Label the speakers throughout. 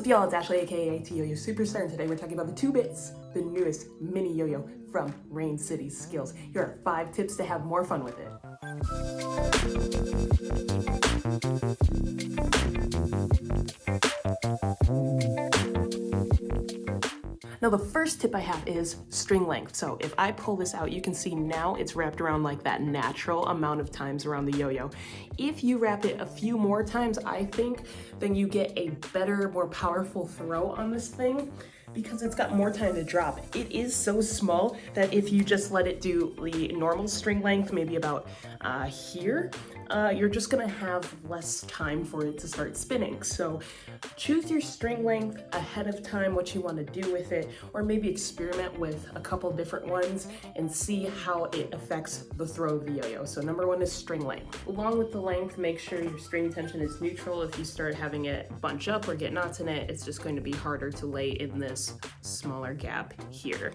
Speaker 1: up, y'all? It's Ashley, aka Atyoyo Superstar, and today we're talking about the 2-bits, the newest mini yo-yo from Rain City Skills. Here are 5 tips to have more fun with it. Now the first tip I have is string length. So if I pull this out, you can see now it's wrapped around like that natural amount of times around the yo-yo. If you wrap it a few more times, I think, then you get a better, more powerful throw on this thing because it's got more time to drop. It is so small that if you just let it do the normal string length, maybe about here, you're just gonna have less time for it to start spinning. So choose your string length ahead of time, what you want to do with it, or maybe experiment with a couple different ones and see how it affects the throw of the yo-yo. So number 1 is string length. Along with the length, make sure your string tension is neutral. If you start having it bunch up or get knots in it, it's just going to be harder to lay in this smaller gap here.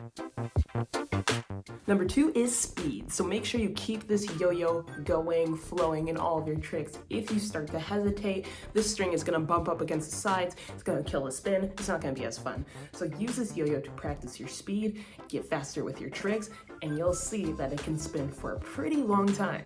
Speaker 1: Number 2 is speed. So make sure you keep this yo-yo going, flowing in all of your tricks. If you start to hesitate, this string is gonna bump up against the sides, it's gonna kill the spin, it's not gonna be as fun. So use this yo-yo to practice your speed, get faster with your tricks, and you'll see that it can spin for a pretty long time.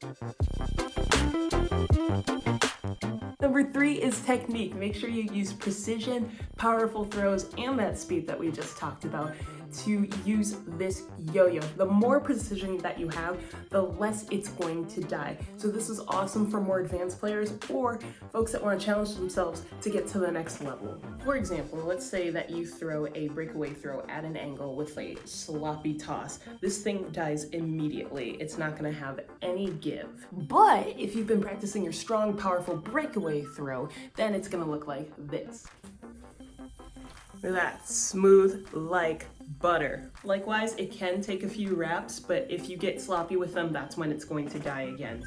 Speaker 1: Number 3 is technique. Make sure you use precision, powerful throws, and that speed that we just talked about to use this yo-yo. The more precision that you have, the less it's going to die. So this is awesome for more advanced players or folks that want to challenge themselves to get to the next level. For example, let's say that you throw a breakaway throw at an angle with a sloppy toss. This thing dies immediately. It's not going to have any give. But if you've been practicing your strong, powerful breakaway throw, then it's going to look like this. Look at that, smooth like butter. Likewise, it can take a few wraps, but if you get sloppy with them, that's when it's going to die again.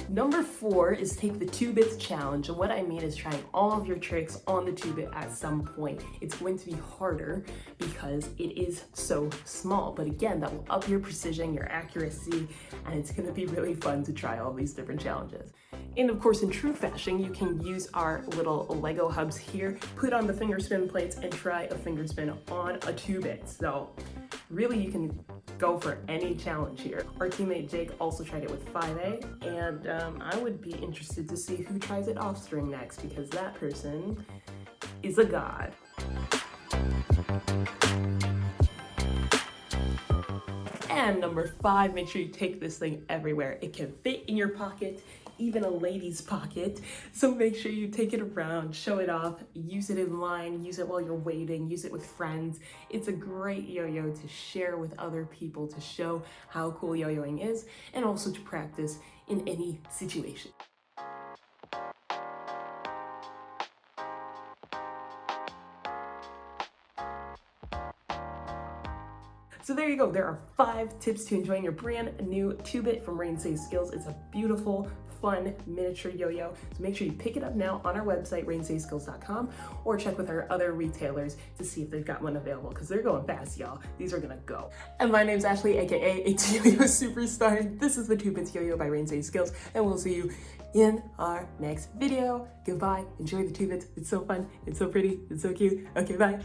Speaker 1: Number 4 is take the 2-bits challenge, and what I mean is trying all of your tricks on the 2-bit at some point. It's going to be harder because it is so small, but again, that will up your precision, your accuracy, and it's going to be really fun to try all these different challenges. And of course, in true fashion, you can use our little Lego hubs here, put on the finger spin plates, and try a finger spin on a 2-bit. So really, you can go for any challenge here. Our teammate Jake also tried it with 5A, and I would be interested to see who tries it off string next, because that person is a god. And number 5, make sure you take this thing everywhere. It can fit in your pocket, even a lady's pocket. So make sure you take it around, show it off, use it in line, use it while you're waiting, use it with friends. It's a great yo-yo to share with other people, to show how cool yo-yoing is, and also to practice in any situation. So there you go. There are 5 tips to enjoying your brand new 2-bit from Rain City Skills. It's a beautiful, fun miniature yo-yo. So make sure you pick it up now on our website, raincityskills.com, or check with our other retailers to see if they've got one available, because they're going fast, y'all. These are gonna go. And my name's Ashley, aka Atyoyo Superstar. This is the 2-bits yo-yo by Rain City Skills, and we'll see you in our next video. Goodbye. Enjoy the 2-bits. It's so fun. It's so pretty. It's so cute. Okay, bye.